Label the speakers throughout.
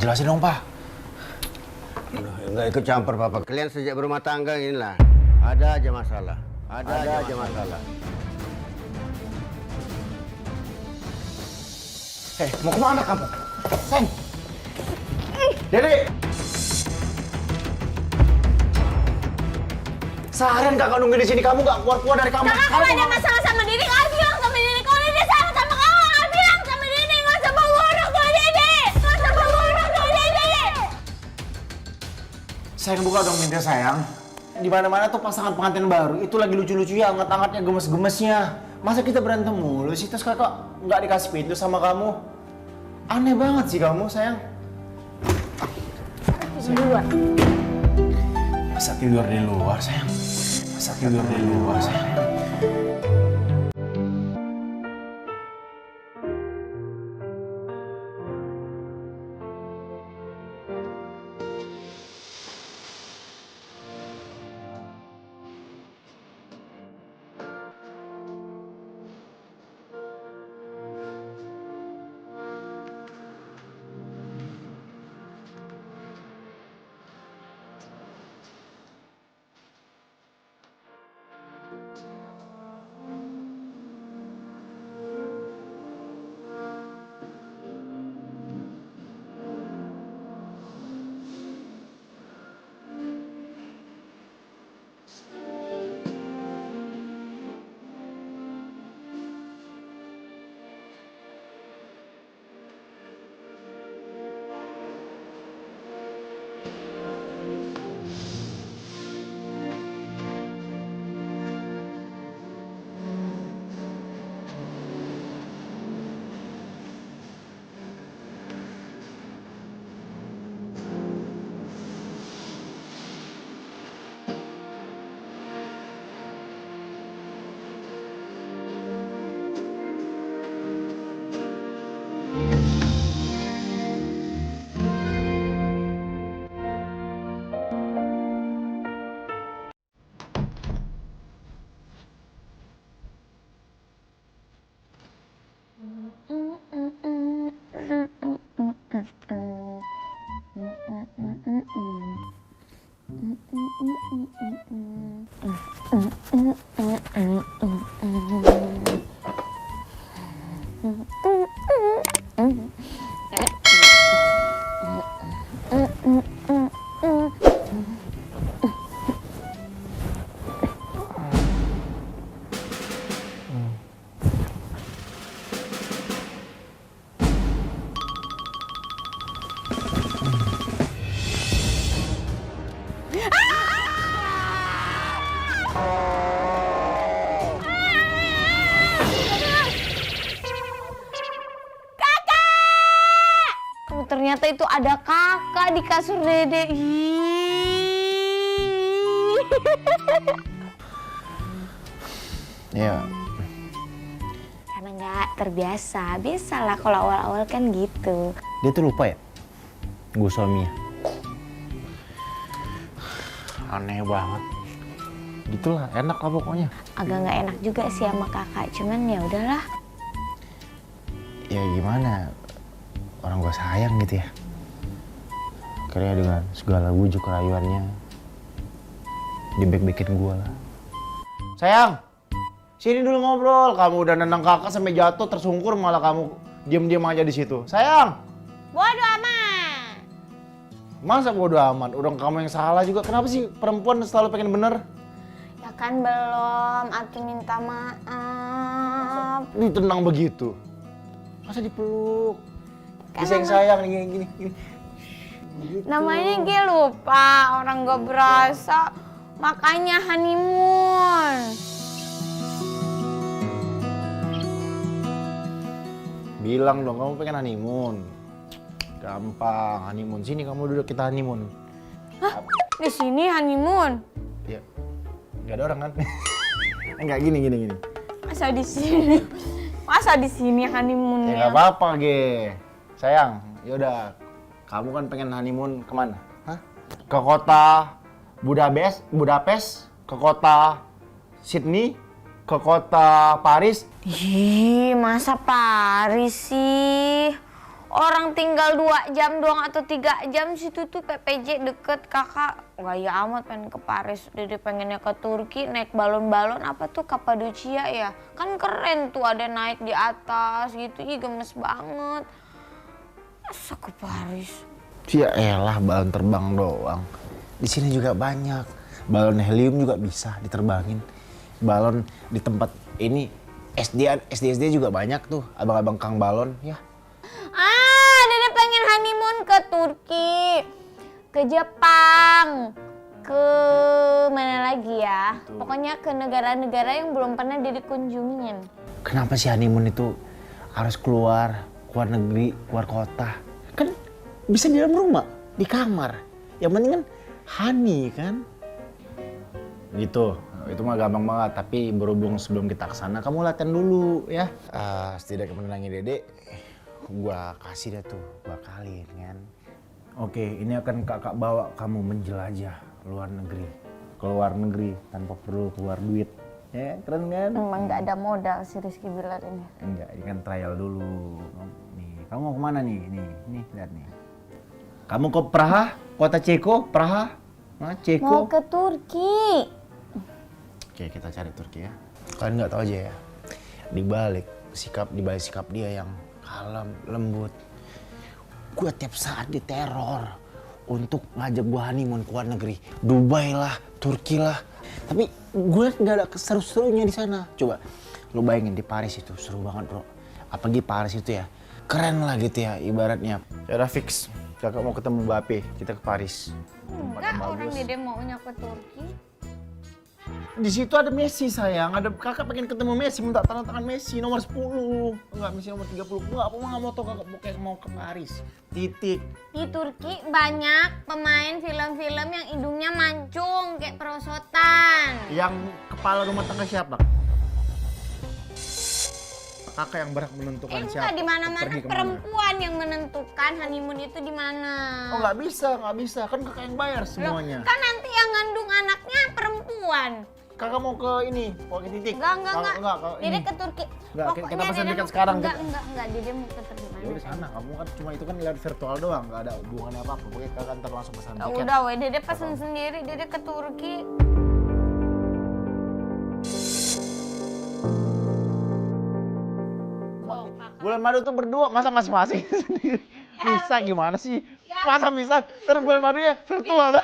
Speaker 1: jelasin dong, Pak.
Speaker 2: Enggak ikut campur, Papa. Kalian sejak berumah tangga inilah. Ada aja masalah. Ada aja masalah.
Speaker 1: Mau kemana kamu? Sayang. Dede. Seharian kakak nunggu di sini, kamu nggak keluar dari kamar.
Speaker 3: Kakak kalau ada masalah sama Dede, nggak bilang sama Dede. Kalau Dede salah sama kamu, nggak bilang sama Dede. Nggak usah bawa orang tua Dede. Nggak usah bawa orang tua Dede.
Speaker 1: Sayang, buka dong pintunya, sayang. Di mana-mana tuh pasangan pengantin baru itu lagi lucu-lucunya, anget-angetnya, gemes-gemesnya. Masa kita berantem mulu sih, terus kakak nggak dikasih pintu sama kamu? Aneh banget sih kamu, sayang.
Speaker 3: Dua.
Speaker 1: Masa tidur di luar, sayang? Masa tidur di luar, sayang?
Speaker 3: Ternyata itu ada kakak di kasur Dede.
Speaker 1: Iya.
Speaker 3: Karena nggak terbiasa. Biasalah kalau awal-awal kan gitu.
Speaker 1: Dia tuh lupa ya? Gue suaminya. Aneh banget. Gitulah, enak lah pokoknya.
Speaker 3: Agak nggak enak juga sih sama kakak. Cuman ya udahlah.
Speaker 1: Ya gimana? Orang gue sayang gitu ya. Karena dengan segala bujuk rayuannya dia baik-baikin gue lah. Sayang, sini dulu ngobrol. Kamu udah nendang kakak sampai jatuh tersungkur, malah kamu diam-diam aja di situ. Sayang.
Speaker 3: Bodo amat.
Speaker 1: Masa bodo amat? Udah kamu yang salah juga. Kenapa sih perempuan selalu pengen bener?
Speaker 3: Ya kan belum. Atu minta maaf.
Speaker 1: Ditendang begitu. Masa dipeluk?
Speaker 3: Kan
Speaker 1: Disayang-sayang gini. Gitu.
Speaker 3: Namanya gue lupa. Orang gak berasa. Makanya honeymoon.
Speaker 1: Bilang dong, kamu pengen honeymoon. Gampang, honeymoon. Sini kamu duduk, kita honeymoon.
Speaker 3: Hah? Di sini honeymoon?
Speaker 1: Ya, nggak ada orang kan? Enggak, gini.
Speaker 3: Masa di sini? Masa di sini honeymoonnya?
Speaker 1: Ya nggak apa-apa, Ge. Sayang, yaudah. Kamu kan pengen honeymoon kemana? Hah? Ke kota Budapest, ke kota Sydney, ke kota Paris.
Speaker 3: Ih, masa Paris sih? Orang tinggal 2 jam doang atau 3 jam situ tuh PPJ deket. Kakak gaya amat pengen ke Paris. Dede pengennya ke Turki naik balon-balon apa tuh Kapadocia ya. Kan keren tuh ada naik di atas gitu. Ih gemes banget. Masa ke Paris?
Speaker 1: Ya elah balon terbang doang. Di sini juga banyak. Balon helium juga bisa diterbangin. Balon di tempat ini SD juga banyak tuh. Abang-abang kang balon ya.
Speaker 3: Dede pengen honeymoon ke Turki, ke Jepang, ke mana lagi ya? Pokoknya ke negara-negara yang belum pernah Dede kunjungin.
Speaker 1: Kenapa sih honeymoon itu harus keluar negeri, keluar kota? Kan bisa di dalam rumah, di kamar. Yang penting kan honey kan? Gitu, itu mah gampang banget. Tapi berhubung sebelum kita kesana, kamu latihan dulu ya. Setidaknya menenangin Dede, gua kasih deh tuh, gua kaliin kan. Oke, ini akan kakak bawa kamu menjelajah luar negeri. Keluar negeri tanpa perlu keluar duit. Ya, keren kan?
Speaker 3: Emang nggak ada modal si Rizky Bilar ini.
Speaker 1: Enggak, ini kan trial dulu. Nih, kamu mau kemana nih? Nih, lihat nih. Kamu ke Praha, kota Ceko, Praha. Nah, Ceko.
Speaker 3: Mau ke Turki.
Speaker 1: Oke, kita cari Turki ya. Kalian nggak tahu aja ya. Di balik sikap dia yang kalem, lembut. Gue tiap saat diteror untuk ngajak gue honeymoon ke luar negeri. Dubai lah, Turki lah. Tapi gue nggak ada seru-serunya di sana. Coba lu bayangin di Paris itu seru banget bro. Apalagi Paris itu ya keren lah gitu ya ibaratnya. Ya udah fix. Kakak mau ketemu Mbappe, kita ke Paris.
Speaker 3: Enggak, orang Dede maunya ke Turki.
Speaker 1: Di situ ada Messi sayang, kakak pengen ketemu Messi, minta tanda tangan Messi nomor 10. Enggak, Messi nomor 30. Enggak, aku nggak mau tau kakak mau ke Paris. Titik.
Speaker 3: Di Turki banyak pemain film-film yang hidungnya mancung kayak perosotan.
Speaker 1: Yang kepala rumah tangga siapa? Kakak yang berhak menentukan siapa.
Speaker 3: Enggak, di mana-mana
Speaker 1: pergi kemana.
Speaker 3: perempuan yang menentukan honeymoon itu di mana.
Speaker 1: Oh nggak bisa. Kan kakak yang bayar semuanya.
Speaker 3: Kan nanti yang ngandung anaknya perempuan.
Speaker 1: Kakak mau ke ini, mau ke titik.
Speaker 3: Enggak.
Speaker 1: Kalau
Speaker 3: Dede
Speaker 1: ini.
Speaker 3: ke Turki.
Speaker 1: Enggak, kita
Speaker 3: Pokoknya
Speaker 1: pesan
Speaker 3: Dede
Speaker 1: tiket
Speaker 3: mau-
Speaker 1: sekarang.
Speaker 3: Enggak. Dede mau ke Turki
Speaker 1: Ya udah
Speaker 3: mana?
Speaker 1: sana, kamu kan cuma itu kan lihat virtual doang, nggak ada hubungannya apa-apa. Pokoknya kakak ntar langsung pesan
Speaker 3: Ya
Speaker 1: tiket.
Speaker 3: udah, weh Dede pesen sendiri. Dede ke Turki.
Speaker 1: Bulan madu tuh berdua, masa masing-masing sendiri? Bisa gimana sih? Masa bisa? Terus bulan madunya virtual.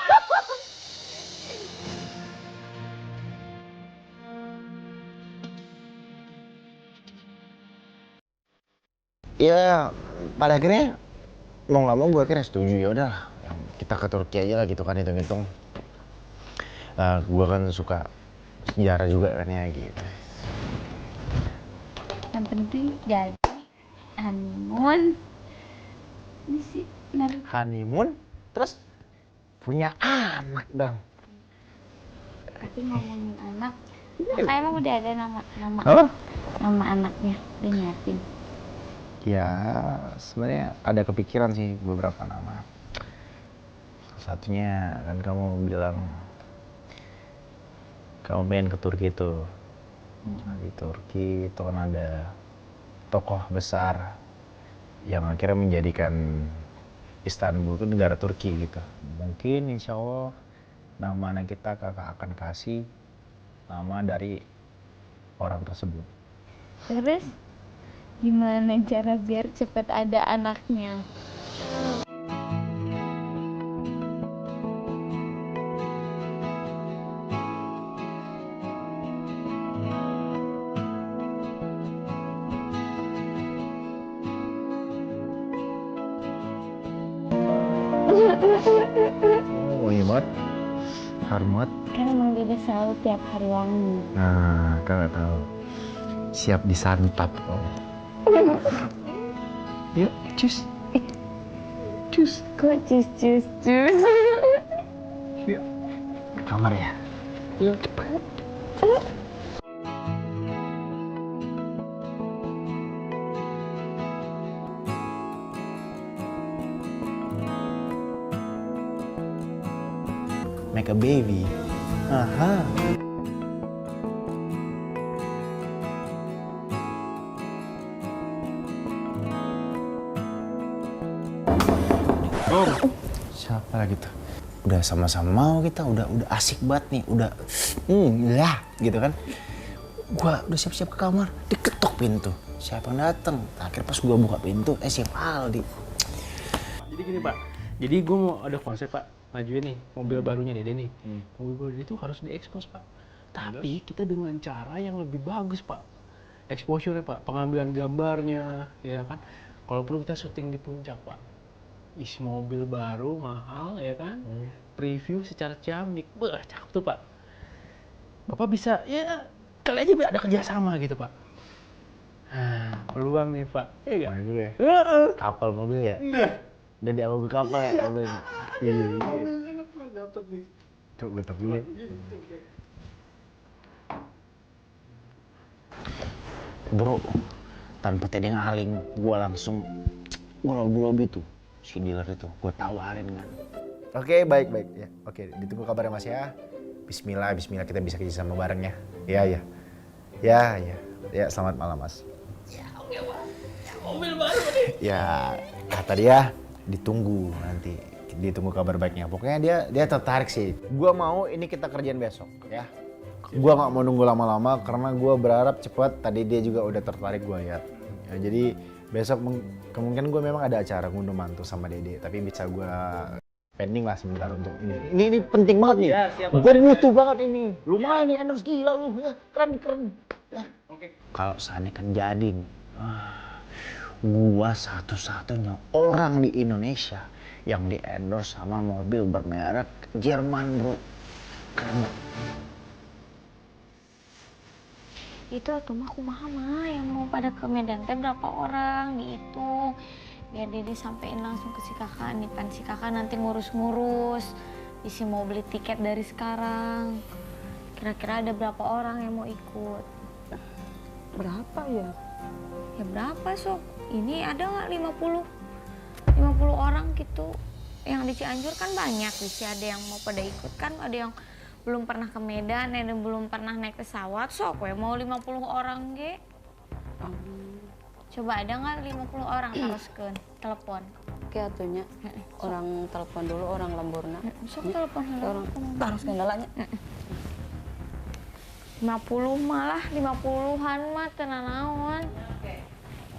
Speaker 1: Ya, pada akhirnya mau nggak mau gue akhirnya setuju. Ya udah, kita ke Turki aja lah gitu kan, hitung-hitung. Gue kan suka sejarah juga kan ya gitu.
Speaker 4: Yang penting jadi honeymoon. Ini sih
Speaker 1: Honeymoon, terus punya anak dong.
Speaker 4: tapi ngomongin anak, kakak emang udah ada nama
Speaker 1: Apa?
Speaker 4: nama anaknya, udah nyiapin.
Speaker 1: Ya, sebenarnya ada kepikiran sih beberapa nama. Salah satunya kan kamu bilang kamu pengen ke Turki tuh. Nah, di Turki itu kan ada tokoh besar yang akhirnya menjadikan Istanbul itu negara Turki gitu. Mungkin insya Allah nama anak kita kakak akan kasih nama dari orang tersebut.
Speaker 4: Terus gimana cara biar cepet ada anaknya?
Speaker 1: Oh iya banget. Hormat.
Speaker 4: Kan emang Dede selalu tiap hari wangi.
Speaker 1: Nah, kakak tahu. Siap disantap. Oh. Yuk, cus. Cus.
Speaker 4: Kok cus.
Speaker 1: Yuk. Ke kamar ya. Yuk, cepat. Make a baby. Aha. lah gitu. Udah sama-sama mau kita, udah asik banget nih, udah lah gitu kan. Gua udah siap-siap ke kamar, diketok pintu. Siapa yang dateng? Akhirnya pas gua buka pintu, si Aldi.
Speaker 5: Jadi gini Pak, jadi gue mau ada konsep Pak, majuin nih mobil barunya Dede nih. Mobil baru Dede itu harus diekspos Pak. Tapi kita dengan cara yang lebih bagus Pak. Exposure-nya Pak, pengambilan gambarnya, ya kan. Kalau perlu kita syuting di puncak Pak. Isi mobil baru, mahal ya kan. Preview secara ciamik, cakep tuh Pak. Bapak bisa, ya kali aja ada kerjasama gitu Pak. Nah, peluang nih Pak, iya gak?
Speaker 1: Dulu ya. Kapal mobil ya. Dan di awal kapal ya mobil. Iya. Coba gue tapi dulu. Bro, tanpa tadi ngaling, gue langsung lobby tuh si dealer itu, gue tawarin kan. Oke, baik ya. Oke, ditunggu kabarnya Mas ya. Bismillah kita bisa kerja sama bareng ya. Iya. Ya, selamat malam Mas. Ya, oke Pak. Mobil baru nih. Ya, kata dia ditunggu nanti. Ditunggu kabar baiknya. Pokoknya dia tertarik sih. Gua mau ini kita kerjain besok ya. Gua nggak mau nunggu lama-lama karena gua berharap cepat. Tadi dia juga udah tertarik gua lihat. Ya, jadi besok kemungkinan gue memang ada acara ngunduh mantu sama Dede, tapi bisa gue pending lah sebentar untuk ini. Ini penting banget nih. Ya, gue butuh banget ini. Lumayan nih, endorse gila lu. Keren. Ya. Oke. Kalau seandainya kan jadi, gua satu-satunya orang di Indonesia yang di endorse sama mobil bermerek Jerman, bro. Keren.
Speaker 3: Itu tuh mah kumaha mah yang mau pada ke Medan teh berapa orang dihitung biar Dede sampein langsung ke si kakak nih, pan si kakak nanti ngurus-ngurus isi mau beli tiket dari sekarang. Kira-kira ada berapa orang yang mau ikut?
Speaker 6: Berapa ya?
Speaker 3: Ya berapa Sob? Ini ada nggak 50 orang gitu. Yang di Cianjur kan banyak, di sini ada yang mau pada ikut kan, ada yang belum pernah ke Medan, ada yang belum pernah naik pesawat, sok we mau 50 orang ge. Coba ada nggak 50 orang teruskeun telepon.
Speaker 6: Oke atunya. Orang telepon dulu orang lemburna.
Speaker 3: Sok telepon
Speaker 6: Orang harus kendalanya.
Speaker 3: 50 malah 50-an mah teu naon.
Speaker 6: Oke.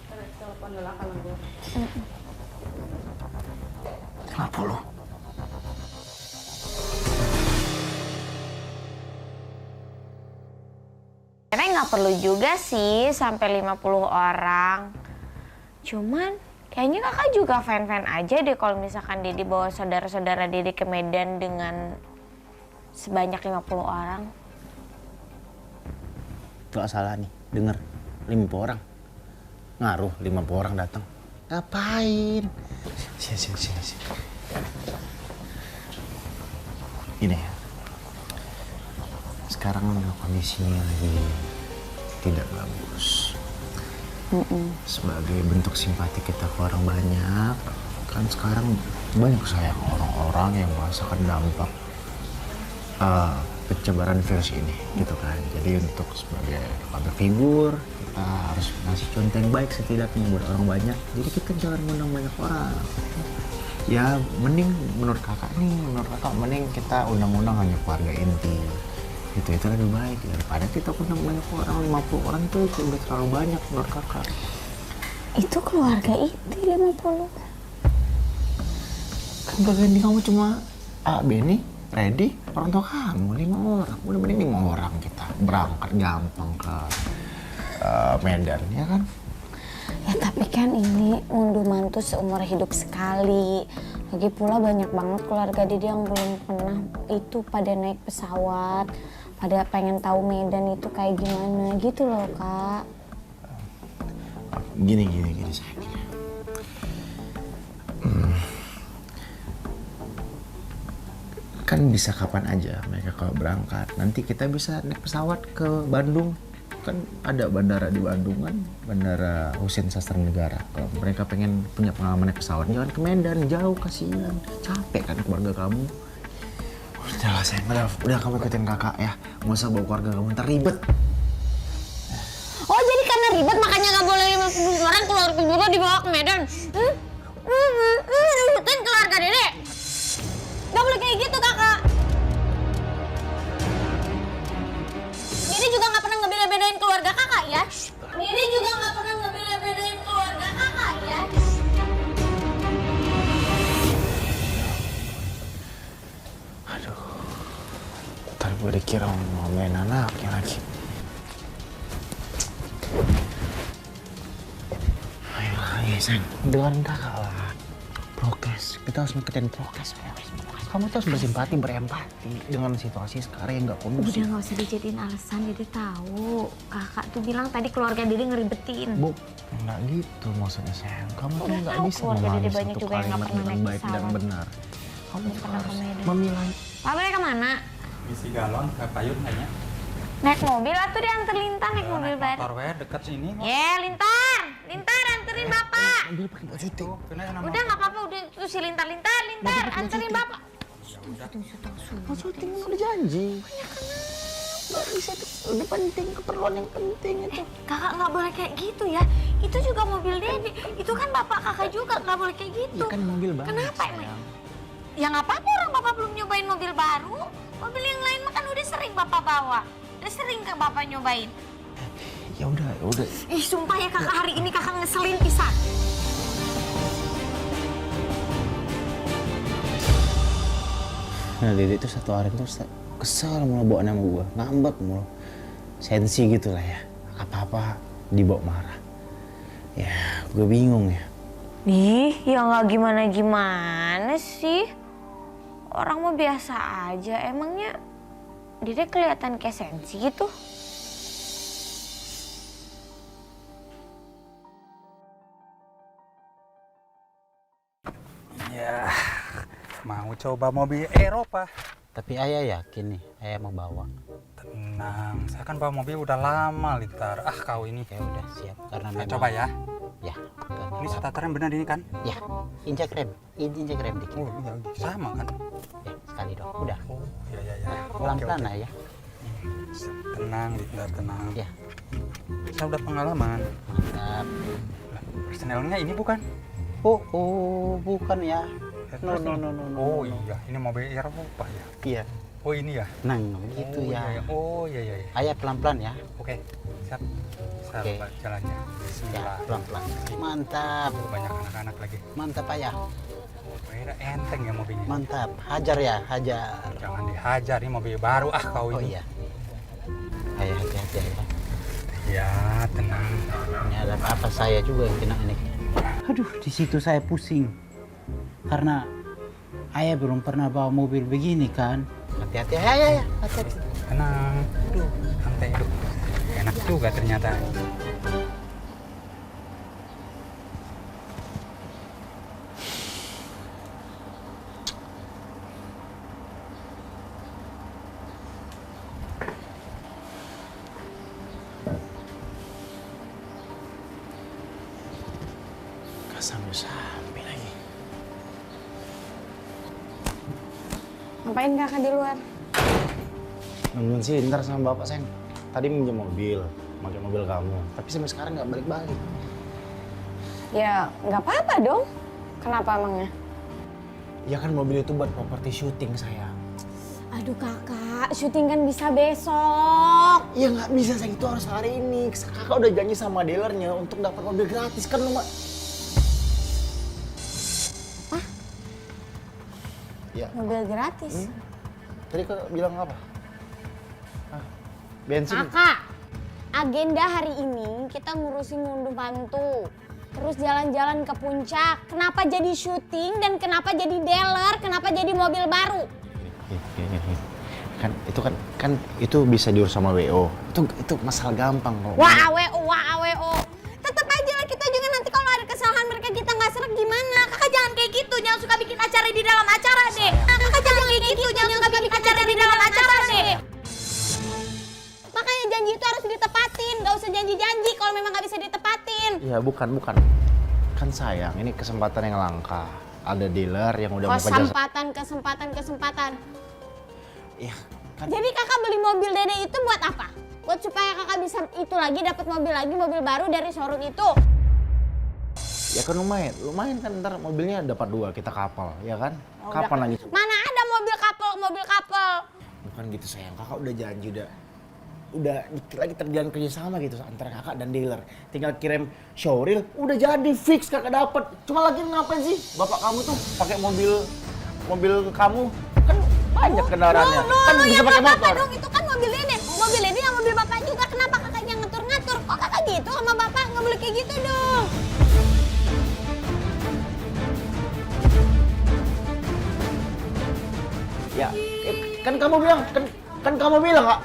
Speaker 6: Terus telepon dulu ka lembur.
Speaker 1: 50.
Speaker 3: Sebenarnya nggak perlu juga sih sampai 50 orang. Cuman kayaknya kakak juga fan-fan aja deh kalau misalkan Dede bawa saudara-saudara Dede ke Medan dengan sebanyak 50 orang.
Speaker 1: Gak salah nih, denger 50 orang. Ngaruh 50 orang datang. Ngapain? Sini. Gini ya. Sekarang kondisinya lagi tidak bagus. Sebagai bentuk simpati kita ke orang banyak, kan sekarang banyak sayang orang-orang yang merasakan dampak penyebaran virus ini, gitu kan. Jadi untuk sebagai public figure, kita harus ngasih contoh yang baik setidaknya buat orang banyak. Jadi kita jangan ngundang banyak orang. Ya mending menurut kakak mending kita undang-undang hanya keluarga inti. Itu lebih baik daripada kita undang banyak orang, 50 orang itu udah terlalu banyak menurut kakak.
Speaker 3: Itu keluarga inti 50.
Speaker 1: Kan ganti kamu cuma Benny, Reddy, orang tua kamu 5 orang. Udah mending 5 orang kita berangkat gampang ke Medan, ya kan?
Speaker 3: Ya tapi kan ini ngunduh mantu seumur hidup sekali. Lagi pula banyak banget keluarga Dede yang belum pernah itu pada naik pesawat, pada pengen tahu Medan itu kayak gimana gitu loh Kak.
Speaker 1: Gini sayang. Kan bisa kapan aja mereka kalau berangkat. Nanti kita bisa naik pesawat ke Bandung. Kan ada bandara di Bandung kan, Bandara Husein Sastranegara. Kalau mereka pengen punya pengalaman naik pesawat, jangan ke Medan, jauh, kasihan. Capek kan keluarga kamu. Udah lah sayang, udah kamu ikutin kakak ya. Nggak usah bawa keluarga kamu, ntar ribet.
Speaker 3: Oh jadi karena ribet makanya nggak boleh 50 orang keluarga juga dibawa ke Medan? Ribetin keluarga Dede? boleh kayak gitu kakak. Dede juga nggak pernah ngebeda-bedain keluarga kakak ya. Dede juga nggak pernah ngebeda-bedain keluarga kakak ya.
Speaker 1: Aduh, ntar gue dikira mau main anaknya lagi. Ayo sayang, dengerin kakak lah. Prokes, kita harus ngikutin prokes. Kamu tuh harus bersimpati, berempati dengan situasi sekarang yang nggak kondusif.
Speaker 3: Udah nggak usah dijadiin alasan, Dede tahu. Kakak tuh bilang tadi keluarga Dede ngeribetin.
Speaker 1: Bu, nggak gitu maksudnya sayang. Kamu tuh
Speaker 3: Udah
Speaker 1: nggak
Speaker 3: tahu
Speaker 1: bisa
Speaker 3: keluarga Dede
Speaker 1: memahami
Speaker 3: banyak
Speaker 1: satu
Speaker 3: juga yang nggak
Speaker 1: kalimat
Speaker 3: pernah
Speaker 1: dengan
Speaker 3: naik
Speaker 1: baik dan
Speaker 3: pesawat.
Speaker 1: benar. Kamu
Speaker 3: Belum
Speaker 1: tuh
Speaker 3: pernah
Speaker 1: harus
Speaker 3: ke Medan.
Speaker 1: memilih.
Speaker 3: Pak boleh kemana?
Speaker 7: Misi galon ke payun kayaknya.
Speaker 3: Naik mobil atau diantar Lintar naik mobil baru?
Speaker 7: Motor we deket sini.
Speaker 3: Lintar anterin bapak.
Speaker 1: Mobil pakai baju ting.
Speaker 7: Kena yang nama.
Speaker 3: Udah nggak apa-apa, udah itu si Lintar anterin bapak.
Speaker 1: Mau syuting udah janji. Nggak bisa tuh, udah penting, keperluan yang penting itu.
Speaker 3: Kakak nggak boleh kayak gitu ya. Itu juga mobil Dede. Itu kan bapak kakak juga, nggak boleh kayak gitu.
Speaker 1: Iya kan mobil baru.
Speaker 3: Kenapa emang? Ya nggak apa-apa, orang bapak belum nyobain mobil baru. Mobil yang lain mah kan udah sering bapak bawa. Udah sering ke bapak nyobain.
Speaker 1: Ya udah.
Speaker 3: Ih sumpah ya kakak, hari ini kakak ngeselin pisan.
Speaker 1: Nah, Dede tuh satu hari tuh kesel mulu bawa nama gua, ngambek mulu. Sensi gitu lah ya. Apa-apa dibawa marah. Ya, gue bingung ya.
Speaker 3: Ih, ya nggak gimana-gimana sih. Orang mah biasa aja, emangnya Dede kelihatan kayak sensi gitu.
Speaker 7: Ya, mau coba mobil Eropa.
Speaker 8: Tapi ayah yakin nih, ayah mau bawa.
Speaker 7: Tenang, saya kan bawa mobil udah lama, Lintar. Ah, kau ini.
Speaker 8: Ya udah siap, karena
Speaker 7: Saya
Speaker 8: memang.
Speaker 7: coba ya.
Speaker 8: Ya.
Speaker 7: Ini starternya benar ini kan?
Speaker 8: Ya, injak rem dikit.
Speaker 7: Oh iya, sama kan?
Speaker 8: Ya, sekali dong. Udah.
Speaker 7: Oh iya.
Speaker 8: Pelan-pelan
Speaker 7: Oke.
Speaker 8: lah ya.
Speaker 7: Tenang, Lintar, tenang.
Speaker 8: Ya.
Speaker 7: Saya udah pengalaman.
Speaker 8: Mantap.
Speaker 7: Lah, personelnya ini bukan?
Speaker 8: Oh, bukan ya. No.
Speaker 7: Oh iya, ini mobil Eropa ya.
Speaker 8: Iya.
Speaker 7: Oh ini ya.
Speaker 8: Nang, begitu
Speaker 7: Oh,
Speaker 8: ya.
Speaker 7: iya. Oh iya.
Speaker 8: Ayah pelan-pelan ya.
Speaker 7: Oke, siap. Saya
Speaker 8: Oke.
Speaker 7: buat jalannya.
Speaker 8: Ya,
Speaker 7: Bismillah.
Speaker 8: pelan-pelan. Mantap.
Speaker 7: Banyak anak-anak lagi.
Speaker 8: Mantap ayah.
Speaker 7: Oh, kayaknya enteng ya mobilnya.
Speaker 8: Mantap. Hajar ya, hajar.
Speaker 7: Jangan dihajar, ini mobil baru kau
Speaker 8: Oh
Speaker 7: ini.
Speaker 8: iya. Ayah hati-hati ya.
Speaker 7: Ya, tenang.
Speaker 8: Ini ada apa saya juga yang kena ini. Aduh, di situ saya pusing. Karena ayah belum pernah bawa mobil begini kan. Hati-hati ya. Hati-hati.
Speaker 7: Tenang. Aduh, santai aduh. Enak juga ternyata.
Speaker 1: Gak sampai lagi.
Speaker 3: Ngapain kakak di luar?
Speaker 1: Nungguin sih ntar sama bapak sayang. Tadi minjem mobil, pakai mobil kamu. Tapi sampai sekarang nggak balik-balik.
Speaker 3: Ya nggak apa-apa dong. Kenapa emangnya?
Speaker 1: Ya kan mobil itu buat properti syuting sayang.
Speaker 3: Aduh kakak, syuting kan bisa besok.
Speaker 1: Ya nggak bisa sayang, itu harus hari ini. Kakak udah janji sama dealernya untuk dapat mobil gratis kan lu mak.
Speaker 3: Apa?
Speaker 1: Ya,
Speaker 3: Mobil gratis?
Speaker 1: tadi kau bilang apa? Hah? Bensin?
Speaker 3: Kakak, agenda hari ini kita ngurusin ngunduh mantu. Terus jalan-jalan ke puncak. Kenapa jadi syuting dan kenapa jadi dealer? Kenapa jadi mobil baru?
Speaker 1: Kan itu bisa diurus sama WO. Itu masalah gampang kok.
Speaker 3: Wah AWO. Tetep aja lah kita juga nanti kalau ada kesalahan mereka kita nggak serek gimana? Kakak jangan kayak gitu, jangan suka bikin acara di dalam acara deh. Kakak jangan kayak gitu, jangan suka bikin acara di dalam acara deh. Makanya janji itu harus ditepatin, nggak usah janji-janji kalau memang nggak bisa ditepatin.
Speaker 1: Ya bukan. Kan sayang, ini kesempatan yang langka. Ada dealer yang udah mau kerja.
Speaker 3: Kesempatan.
Speaker 1: Ya, kan
Speaker 3: Jadi kakak beli mobil Dede itu buat apa? Buat supaya kakak bisa itu lagi dapat mobil baru dari showroom itu.
Speaker 1: ya kan lumayan kan ntar mobilnya dapat 2 kita kapal, ya kan?
Speaker 3: Oh,
Speaker 1: Kapan lagi?
Speaker 3: Mana ada mobil mobil couple.
Speaker 1: Bukan gitu sayang, kakak udah janji, udah dikit lagi terjalin kerjasama gitu antara kakak dan dealer. Tinggal kirim showreel, udah jadi fix kakak dapet. Cuma lagi ngapain sih bapak kamu tuh pakai mobil kamu? Kan banyak kendaraannya, kan bisa pakai motor.
Speaker 3: Dong, itu kan mobil ini yang mobil bapak juga. Kenapa kakaknya ngatur-ngatur? Kok kakak gitu sama bapak? Nggak boleh kayak gitu dong.
Speaker 1: Ya, kan kamu bilang, kan kamu bilang kak,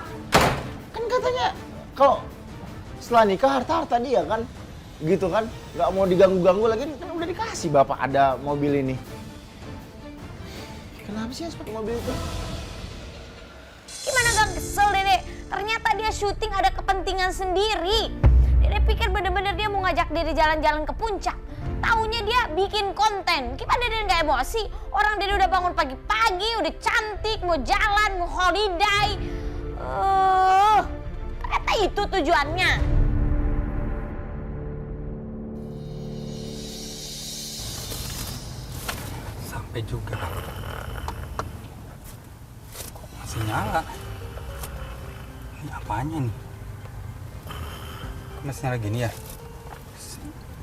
Speaker 1: kan katanya kalau setelah nikah harta dia kan, gitu kan, nggak mau diganggu-ganggu lagi, kan udah dikasih bapak ada mobil ini. Kenapa sih harus pakai mobil itu?
Speaker 3: Gimana gak kesel Dede? Ternyata dia syuting ada kepentingan sendiri. Dede pikir bener-bener dia mau ngajak Dede jalan-jalan ke puncak. Taunya dia bikin konten. Gimana Dede gak emosi? Orang Dede udah bangun pagi-pagi, udah cantik, mau jalan, mau holiday. Ternyata itu tujuannya.
Speaker 7: Sampai juga. Kok masih nyala? Ini apanya nih? Kok masih nyala gini ya?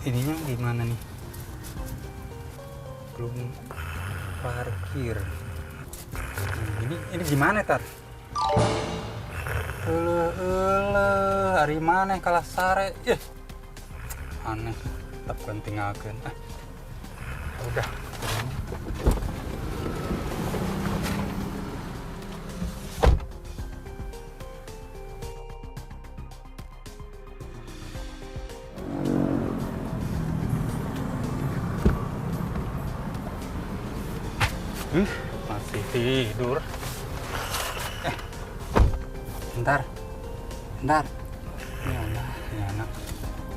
Speaker 7: Ininya gimana nih? Belum parkir. Ini gimana, Tar? Hari mana kalah sare? Aneh. Tetap tinggalkan. Udah. Masih tidur. Bentar. Ini anak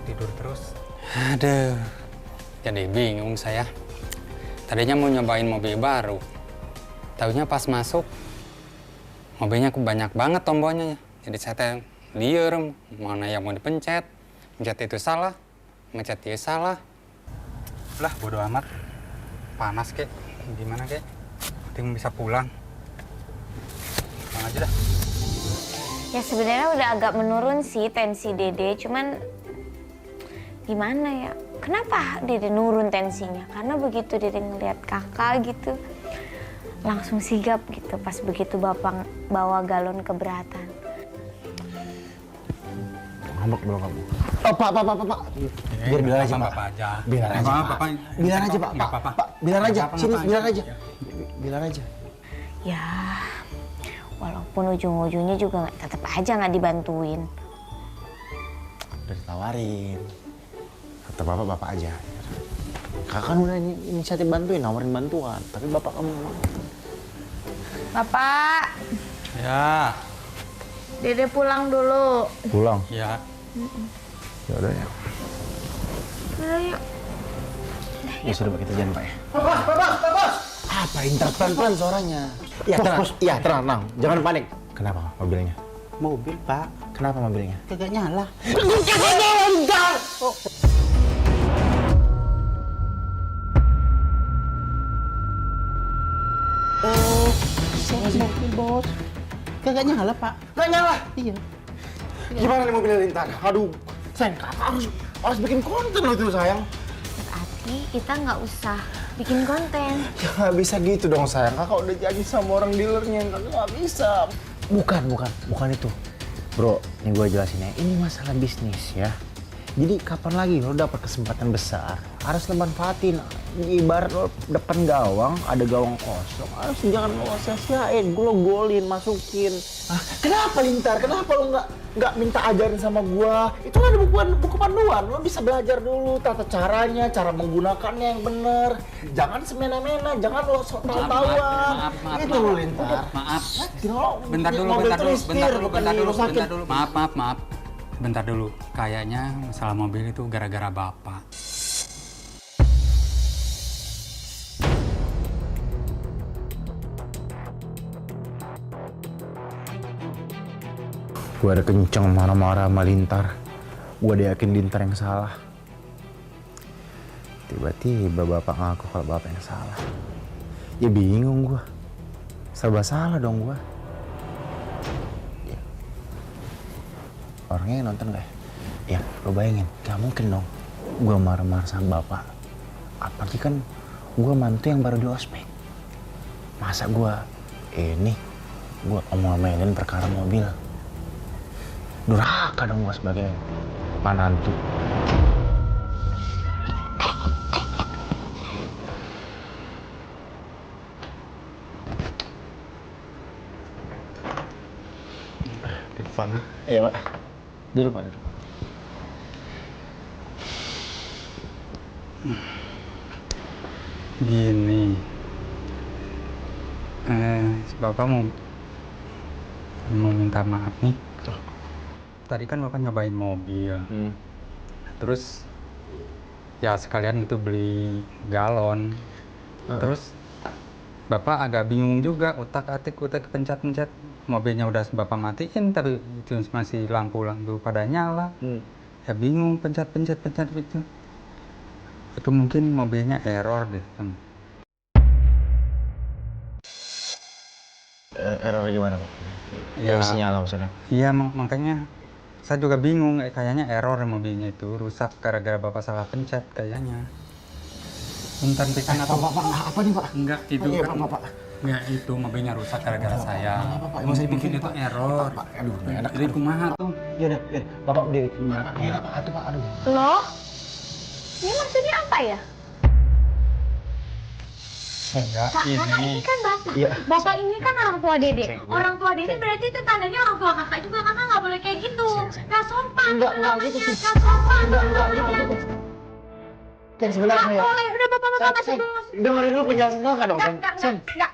Speaker 7: tidur terus. Aduh, jadi bingung saya. Tadinya mau nyobain mobil baru. Taunya pas masuk, mobilnya banyak banget tombolnya. Jadi saya diem, mana yang mau dipencet. Pencet itu salah, mencet dia salah. Lah, bodo amat. Panas kek, gimana kek? Penting bisa pulang. Pulang aja dah.
Speaker 3: Ya sebenarnya udah agak menurun sih tensi Dede, cuman gimana ya? Kenapa Dede nurun tensinya? Karena begitu Dede ngeliat kakak gitu, langsung sigap gitu pas begitu bapak bawa galon keberatan.
Speaker 1: Ngambek belum kamu? Oh, Pak. Biar aja, Pak. Biar aja, Pak. Biar aja, Pak. Pak, biar aja. Sini, biar aja. Biar aja.
Speaker 3: Ya, walaupun ujung-ujungnya juga tetap aja nggak dibantuin.
Speaker 1: Udah ditawarin. Kata bapak aja. Kakak kan udah inisiatif bantuin, nawarin bantuan. Tapi bapak kamu mau.
Speaker 3: Bapak,
Speaker 7: Ya.
Speaker 3: Dede pulang dulu.
Speaker 1: Pulang?
Speaker 7: Ya.
Speaker 1: Ya udah ya.
Speaker 3: Ayo, yuk.
Speaker 1: Ya sudah, Pak, kita jalan, Pak ya. Bapak! Apa Intar, pelan-pelan suaranya. Iya, tenang. Iya, tenang. Jangan panik. Kenapa mobilnya?
Speaker 8: Mobil, Pak.
Speaker 1: Kenapa mobilnya?
Speaker 8: Kagak nyala.
Speaker 1: Kagak nyala, Intar!
Speaker 8: Mobil, Bos. Kagak nyala, Pak.
Speaker 1: Nggak nyala?
Speaker 8: Iya.
Speaker 1: Gimana nih mobilnya, Intar? Aduh, sayang, kakak harus bikin konten loh itu, sayang.
Speaker 3: Berarti kita nggak usah bikin konten.
Speaker 1: Ya nggak bisa gitu dong, sayang. Kakak udah janji sama orang dealernya, kakak nggak bisa. Bukan itu. Bro, ini gue jelasin ya, ini masalah bisnis ya. Jadi kapan lagi lo dapat kesempatan besar, harus lo manfaatin. Ibarat lo depan gawang, ada gawang kosong, harus jangan lo sia-siain, lo golin, masukin. Kenapa Lintar? Kenapa lo nggak minta ajarin sama gua? Itu ada buku panduan, lo bisa belajar dulu tata caranya, cara menggunakannya yang bener. Jangan semena-mena, jangan lo sok tahu-tahuan.
Speaker 7: Maaf,
Speaker 1: Itu lo Lintar.
Speaker 7: Maaf.
Speaker 1: Bentar dulu.
Speaker 7: Maaf. Bentar dulu. Kayaknya masalah mobil itu gara-gara Bapak.
Speaker 1: Gue ada kenceng marah-marah sama Lintar. Gue udah yakin Lintar yang salah. Tiba-tiba bapak ngaku kalau bapak yang salah. Ya bingung gue. serba salah dong gua. Ya. Orangnya yang nonton gak ya? Ya, lo bayangin, gak mungkin dong gua marah-marah sama bapak. Apalagi kan gua mantu yang baru di ospek. Masa gua ngomelin perkara mobil. Durhaka dong gua sebagai manantu.
Speaker 9: Irfan.
Speaker 1: Iya, Pak. Duduk, Pak. Duduk.
Speaker 7: Gini, Bapak mau minta maaf nih. Tadi kan Bapak nyobain mobil. Terus ya sekalian itu beli galon. Terus Bapak agak bingung juga, utak-atik pencet-pencet. Mobilnya udah Bapak matiin, tapi itu masih lampu-lampu pada nyala. Ya bingung pencet-pencet itu. Itu mungkin mobilnya error deh.
Speaker 1: Error gimana, Pak?
Speaker 7: Ya,
Speaker 1: Harus nyala maksudnya.
Speaker 7: iya makanya saya juga bingung, kayaknya error mobilnya itu, rusak gara-gara Bapak salah pencet kayaknya. Bentar pikan atau
Speaker 1: Apa nih, Pak?
Speaker 7: enggak itu
Speaker 1: Iya,
Speaker 7: kan.
Speaker 1: Pak.
Speaker 7: Enggak, itu mobilnya rusak gara-gara saya. Mungkin itu error.
Speaker 1: Aduh, nggak enak.
Speaker 7: Jadi kumaha tuh?
Speaker 1: Ya udah, Bapak udah. Iya, Pak. Aduh, Pak. Aduh.
Speaker 3: Loh? Ini maksudnya apa ya?
Speaker 7: Enggak,
Speaker 3: Kakak ini kan bapak.
Speaker 1: Iya.
Speaker 3: Bapak ini kan orang tua Dede. Orang tua Dede berarti itu tandanya orang tua kakak juga. Kakak nggak boleh kayak gitu. Nggak sopan.
Speaker 1: Enggak
Speaker 3: namanya.
Speaker 1: gitu.
Speaker 3: Nggak sopan.
Speaker 1: Enggak gitu. Sen, sebentar,
Speaker 3: Nggak
Speaker 1: ya.
Speaker 3: boleh. Udah bapak masuk dulu.
Speaker 1: Dengerin dulu penjelasan kakak dong, Sen.
Speaker 3: Nggak.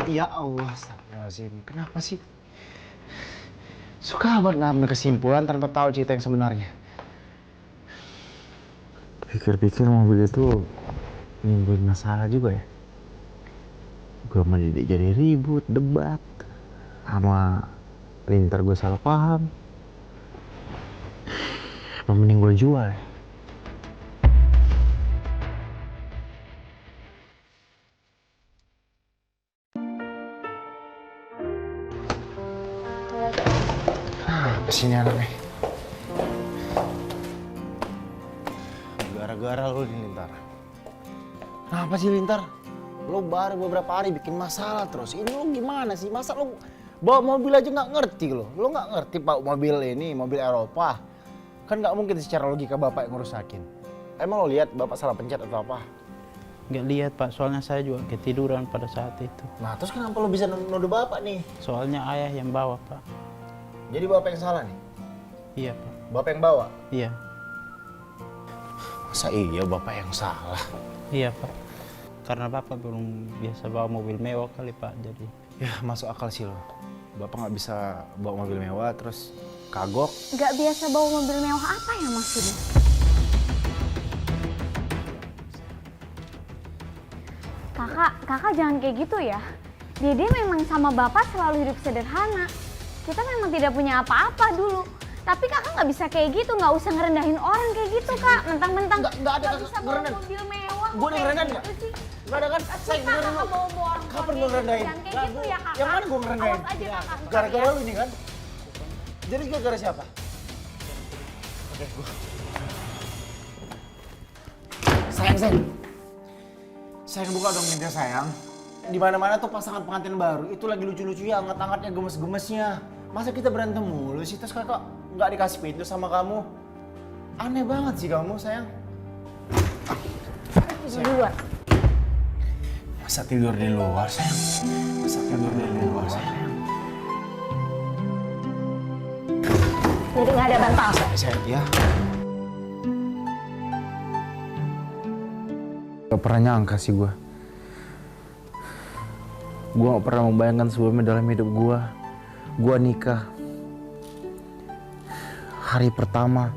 Speaker 1: Ya Allah, astagfirullahaladzim. Kenapa sih? Suka banget ngambil kesimpulan tanpa tahu cerita yang sebenarnya. Pikir-pikir mobil itu nimbulin masalah juga ya. Gue sama Didik jadi ribut, debat. Sama Lintar gue salah paham. Apa mending gue jual ya? Kesini anaknya. Gara-gara lu nih, Lintar. Kenapa sih, Lintar? Lu baru beberapa hari bikin masalah terus. Ini lu gimana sih? Masa lu bawa mobil aja nggak ngerti lu? Lu nggak ngerti pak mobil ini, mobil Eropa. Kan nggak mungkin secara logika bapak yang ngerusakin. Emang lo lihat bapak salah pencet atau apa?
Speaker 8: Nggak lihat Pak, soalnya saya juga ketiduran pada saat itu.
Speaker 1: Nah terus kenapa lo bisa nuduh bapak nih?
Speaker 8: Soalnya ayah yang bawa Pak.
Speaker 1: Jadi bapak yang salah nih?
Speaker 8: Iya Pak.
Speaker 1: Bapak yang bawa?
Speaker 8: Iya.
Speaker 1: Masa iya bapak yang salah?
Speaker 8: Iya Pak. Karena Bapak belum biasa bawa mobil mewah kali Pak, jadi.
Speaker 1: Ya masuk akal sih lo. Bapak nggak bisa bawa mobil mewah terus kagok.
Speaker 3: Nggak biasa bawa mobil mewah apa ya maksudnya? Kakak jangan kayak gitu ya. Dede memang sama bapak selalu hidup sederhana. Kita memang tidak punya apa-apa dulu. Tapi kakak nggak bisa kayak gitu, nggak usah ngerendahin orang kayak gitu kak. Mentang-mentang
Speaker 1: Nggak ada kakak
Speaker 3: bisa bawa
Speaker 1: ngerendahin.
Speaker 3: mobil mewah.
Speaker 1: Gue udah ngerendahin nggak? Nggak ada kan? Saya
Speaker 3: Kakak
Speaker 1: dulu.
Speaker 3: bawa orang
Speaker 1: Kapan
Speaker 3: tua
Speaker 1: gue ngerendahin?
Speaker 3: Jangan kayak gitu ya kakak.
Speaker 1: Yang mana gue ngerendahin?
Speaker 3: Awas aja kakak.
Speaker 1: Gara-gara
Speaker 3: ya.
Speaker 1: lu ini kan? Jadi gara-gara siapa? Oke, gue. Sayang. Sayang buka dong meja sayang. Di mana-mana tuh pasangan pengantin baru itu lagi lucu-lucu ya, anget-angetnya, gemes-gemesnya. Masa kita berantem mulu sih terus kakak nggak dikasih pintu sama kamu? Aneh banget sih kamu sayang.
Speaker 3: Duluan.
Speaker 1: Masa tidur di luar sayang? Masa tidur di luar sayang?
Speaker 3: Jadi nggak ada bantal.
Speaker 1: Sayang ya. Gak pernah nyangka sih gue. Gue gak pernah membayangkan sebelumnya dalam hidup gue. Gue nikah. Hari pertama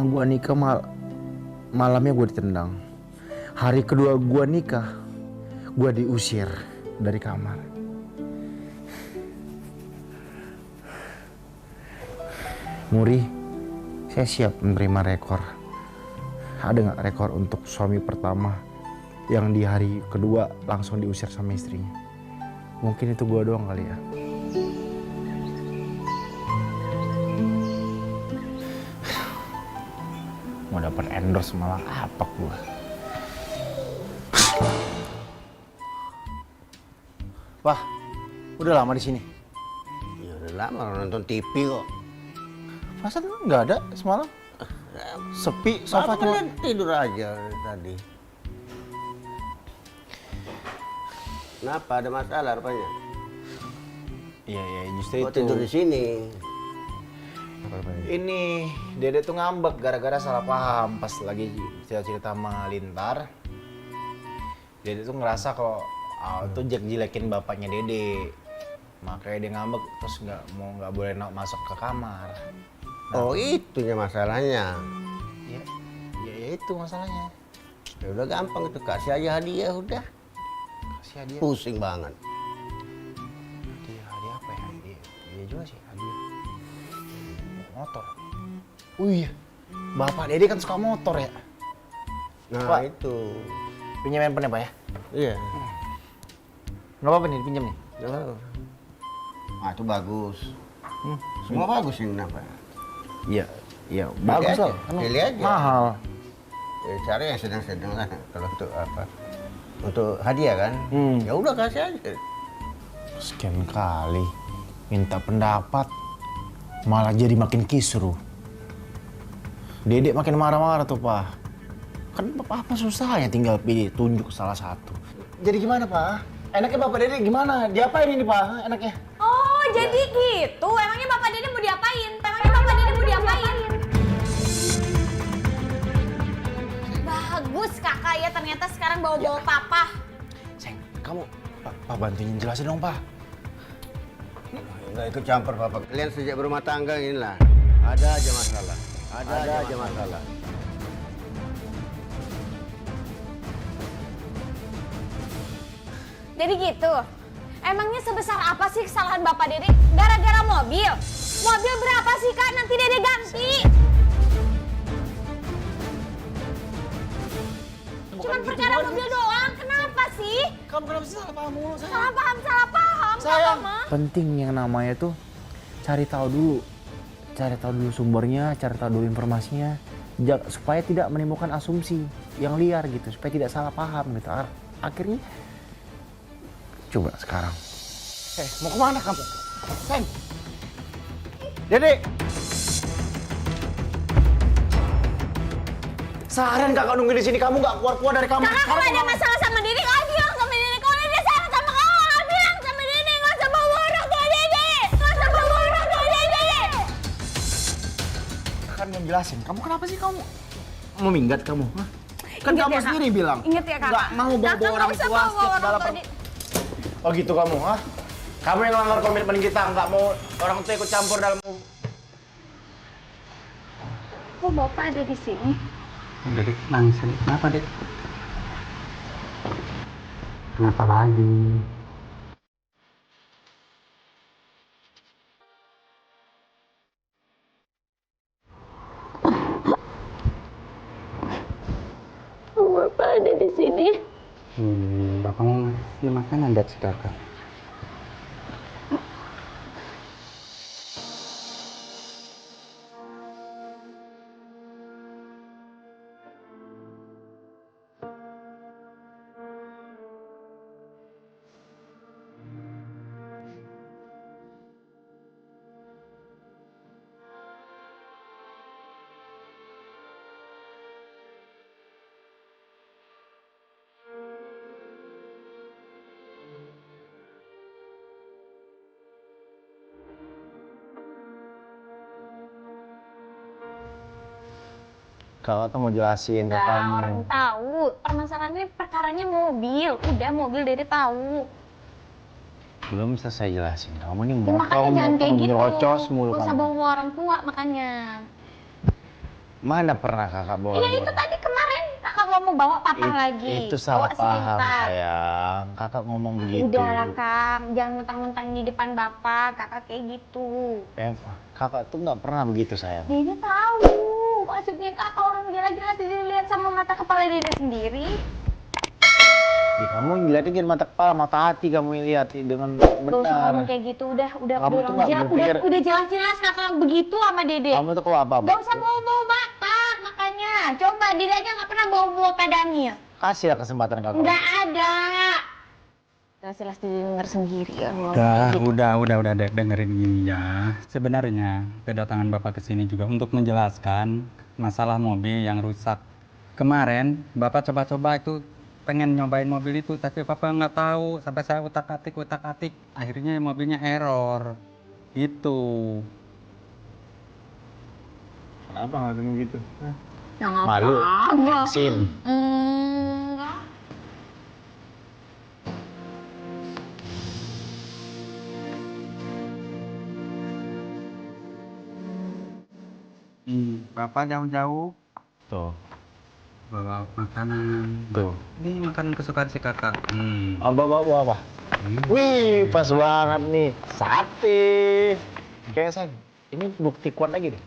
Speaker 1: gue nikah malamnya gue ditendang. Hari kedua gue nikah, gue diusir dari kamar. Muri, saya siap menerima rekor. Ada nggak rekor untuk suami pertama yang di hari kedua langsung diusir sama istrinya. Mungkin itu gue doang kali ya. Mau dapat endorse malah apa gue. Wah, udah lama di sini.
Speaker 2: Ya udah lama nonton TV kok.
Speaker 1: Masa nggak ada semalam? Sepi, sofa
Speaker 2: Papa
Speaker 1: cuma
Speaker 2: kan tidur aja tadi. Kenapa, ada masalah rupanya?
Speaker 1: Iya, justru
Speaker 2: Kok
Speaker 1: itu.
Speaker 2: tidur di sini?
Speaker 1: Ini Dede tuh ngambek gara-gara salah paham pas lagi cerita sama Lintar. Dede tuh ngerasa kalau tuh jelekin bapaknya Dede. Makanya dia ngambek terus nggak boleh masuk ke kamar.
Speaker 2: Oh, itunya masalahnya.
Speaker 1: Ya itu masalahnya.
Speaker 2: Ya udah gampang itu, kasih aja hadiah udah.
Speaker 1: Kasih hadiah.
Speaker 2: Pusing banget.
Speaker 1: Hadiah apa ya? Hadiah juga sih hadiah. Motor. Oh iya. Bapak Dede kan suka motor ya.
Speaker 2: Nah,
Speaker 1: Pak.
Speaker 2: itu.
Speaker 1: Pinjam handphone ya, Pak ya?
Speaker 2: Iya.
Speaker 1: Nggak apa-apa nih, pinjam nih.
Speaker 2: Oh. Ah, itu bagus. Semua bagus ini kenapa?
Speaker 1: Iya, bagus
Speaker 2: aja,
Speaker 1: lah.
Speaker 2: pilih aja.
Speaker 1: Mahal.
Speaker 2: Ya, cari yang sedang-sedang lah kalau untuk apa? Untuk hadiah kan? Ya udah kasih aja.
Speaker 1: Sekian kali minta pendapat, malah jadi makin kisruh. Dedek makin marah-marah tuh, Pak. Kan apa susahnya tinggal pilih tunjuk salah satu. Jadi gimana, Pak? Enaknya Bapak Dedek gimana? Diapain ini, Pak? Enaknya?
Speaker 3: Oh, jadi gitu. Emangnya Bapak Dede mau diapain? Bagus kakak ya, ternyata sekarang bawa-bawa papa.
Speaker 1: Sayang, kamu Pak bantuin jelasin dong, Pak.
Speaker 2: Nggak ikut campur papa. Kalian sejak berumah tangga inilah ada aja masalah. Ada aja masalah.
Speaker 3: Jadi gitu. Emangnya sebesar apa sih kesalahan Bapak Dede? Gara-gara mobil? Mobil berapa sih Kak? Nanti Dede ganti. Cuman perkara mobil doang. Kenapa sih?
Speaker 1: Kamu kenapa sih salah paham mulu, sayang?
Speaker 3: Salah paham.
Speaker 1: Sayang.
Speaker 3: Mama.
Speaker 1: Penting yang namanya tuh cari tahu dulu. Cari tahu dulu sumbernya, cari tahu dulu informasinya. Supaya tidak menimbulkan asumsi yang liar gitu. Supaya tidak salah paham gitu. Akhirnya coba sekarang. Mau kemana kamu? Sayang. Dede. Seharian kakak nunggu di sini, kamu nggak keluar dari kamar.
Speaker 3: Kakak kalau ada masalah sama Dede, kau bilang sama Dede. Kalau dia salah sama kau, bilang sama Dede. Nggak usah bawa orang tua Dede.
Speaker 1: Kan mau jelasin, kamu kenapa sih kamu mau minggat kamu? Hah? Kan
Speaker 3: Ingat
Speaker 1: kamu
Speaker 3: ya, Kak?
Speaker 1: sendiri bilang.
Speaker 3: Ingat ya kakak.
Speaker 1: Nggak mau bawa
Speaker 3: Kakak
Speaker 1: orang
Speaker 3: nggak usah
Speaker 1: tua
Speaker 3: bawa
Speaker 1: setiap
Speaker 3: orang
Speaker 1: balapan.
Speaker 3: tua Dede.
Speaker 1: Oh gitu kamu, ha? Kamu yang melanggar komitmen kita, nggak mau orang tua ikut campur dalam.
Speaker 4: Kok Bapak ada di sini?
Speaker 7: Udah deh, nangis aja. Kenapa, Dek? Kenapa lagi?
Speaker 4: Kok Bapak ada di sini?
Speaker 7: Bapak mau ngasih makanan buat si kakak.
Speaker 1: Kakak tuh mau jelasin ke kamu.
Speaker 4: Tahu, permasalahannya perkaranya mobil. Udah mobil Dede tahu.
Speaker 1: Belum selesai jelasin. Kamu ini
Speaker 4: Ya, makanya jangan kayak gitu.
Speaker 1: nyerocos mulu
Speaker 4: Gak usah
Speaker 1: kamu.
Speaker 4: bawa orang tua makanya.
Speaker 1: Mana pernah kakak bawa?
Speaker 4: Ya itu tadi kemarin kakak mau bawa papa lagi.
Speaker 1: Itu salah
Speaker 4: Bawa
Speaker 1: paham,
Speaker 4: sebentar.
Speaker 1: sayang. Kakak ngomong begitu.
Speaker 4: Udah lah Kak, jangan mentang-mentang di depan bapak, kakak kayak gitu.
Speaker 1: Kakak tuh nggak pernah begitu, sayang.
Speaker 4: Dede tahu, maksudnya kakak orang jelas-jelas Dede lihat sama mata kepala Dede sendiri.
Speaker 1: Kamu lihatin mata kepala, mata hati kamu lihat dengan
Speaker 3: Gak usah
Speaker 1: benar.
Speaker 3: ngomong kayak gitu, udah
Speaker 1: Kamu tuh nggak berpikir-
Speaker 3: udah jelas-jelas kakak begitu sama Dede.
Speaker 1: Kamu tuh kalau apa?
Speaker 3: Gak usah bawa-bawa bapak, makanya. Coba Dede aja gak pernah bawa-bawa Pak Daniel.
Speaker 1: Kasih lah kesempatan kakak.
Speaker 3: Nggak ada. Jelas-jelas didengar sendiri ya.
Speaker 7: Udah dek, dengerin gini ya. Sebenarnya kedatangan Bapak ke sini juga untuk menjelaskan masalah mobil yang rusak. Kemarin Bapak coba-coba itu pengen nyobain mobil itu, tapi Bapak nggak tahu. Sampai saya utak-atik, akhirnya mobilnya error. Gitu.
Speaker 1: Kenapa nggak kayak gitu?
Speaker 3: Yang
Speaker 1: Malu.
Speaker 3: apa?
Speaker 1: Sim.
Speaker 3: Enggak.
Speaker 7: Bapak jauh-jauh
Speaker 1: Tuh.
Speaker 7: bawa makanan.
Speaker 1: Tuh.
Speaker 7: Ini makanan kesukaan si kakak.
Speaker 1: Bawa apa? Wih, pas banget nih. Sate. Kayaknya saya ini bukti kuat lagi deh.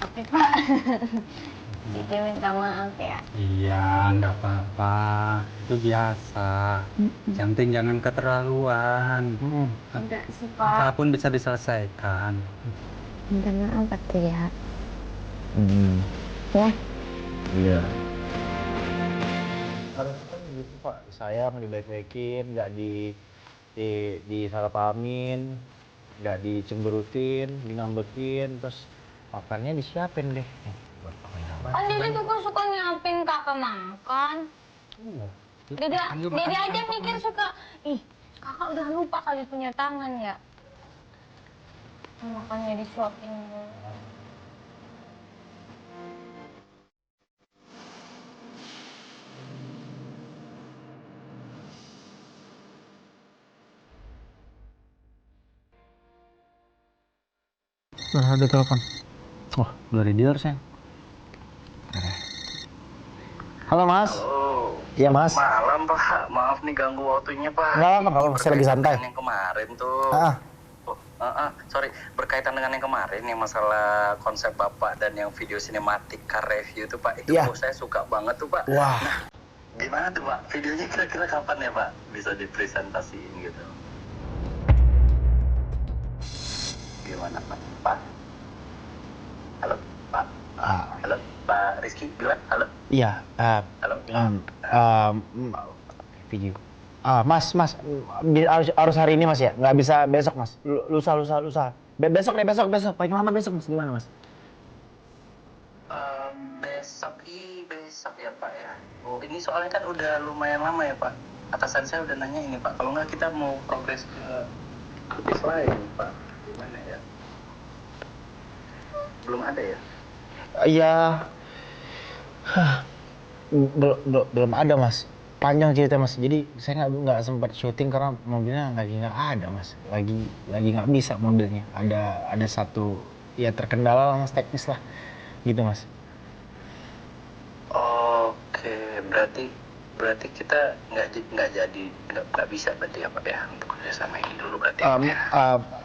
Speaker 3: Oke Pak. Dede minta maaf ya.
Speaker 7: Iya, nggak apa-apa. Itu biasa. Yang penting jangan keterlaluan.
Speaker 3: Enggak sih Pak.
Speaker 7: Apapun bisa diselesaikan.
Speaker 3: Minta maaf tuh ya. Ya.
Speaker 1: Iya. Harus kan gitu Pak, sayang dibaik-baikin, nggak disalahpahamin, nggak dicemberutin, dingambekin, terus makannya disiapin deh.
Speaker 3: Kan Dede juga suka nyiapin kakak makan. Dede aja mikir suka, ih kakak udah lupa kali punya tangan ya. Makannya disuapin dulu.
Speaker 1: Ada telepon. Oh, dari dealer sayang. Halo Mas.
Speaker 10: Halo.
Speaker 1: Iya Mas.
Speaker 10: Malam Pak, maaf nih ganggu waktunya Pak.
Speaker 1: Nggak apa-apa, saya lagi santai.
Speaker 10: Berkaitan yang kemarin tuh. Sorry, berkaitan dengan yang kemarin yang masalah konsep Bapak dan yang video sinematik car review tuh Pak. Itu saya suka banget tuh Pak.
Speaker 1: Wah.
Speaker 10: Nah, gimana tuh Pak? Videonya kira-kira kapan ya Pak bisa dipresentasiin gitu? Gimana Pak? Pak? Halo Pak? Halo Pak Rizky bilang halo?
Speaker 1: Iya.
Speaker 10: Halo?
Speaker 1: Video. Mas, harus hari ini Mas ya? Nggak bisa besok Mas? Lusa. Besok deh, besok. Paling lama besok Mas, gimana Mas?
Speaker 10: Besok ya Pak ya. Oh ini soalnya kan udah lumayan lama ya Pak. Atasan saya udah nanya ini Pak. Kalau nggak kita mau progres ke artis lain Pak. Gimana ya? Belum ada ya?
Speaker 1: Iya. Belum ada Mas. Panjang cerita Mas. Jadi saya nggak sempat syuting karena mobilnya nggak ada Mas. Lagi nggak bisa mobilnya. Ada satu ya terkendala Mas, teknis lah. Gitu Mas.
Speaker 10: Oke, berarti kita nggak bisa berarti ya Pak ya untuk kerjasama ini dulu berarti.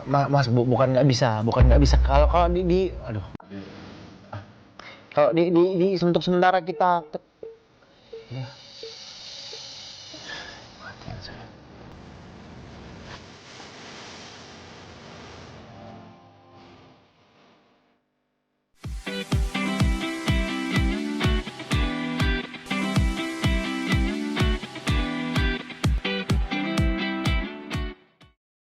Speaker 1: Mas bukan nggak bisa. Kalau kalau untuk sementara kita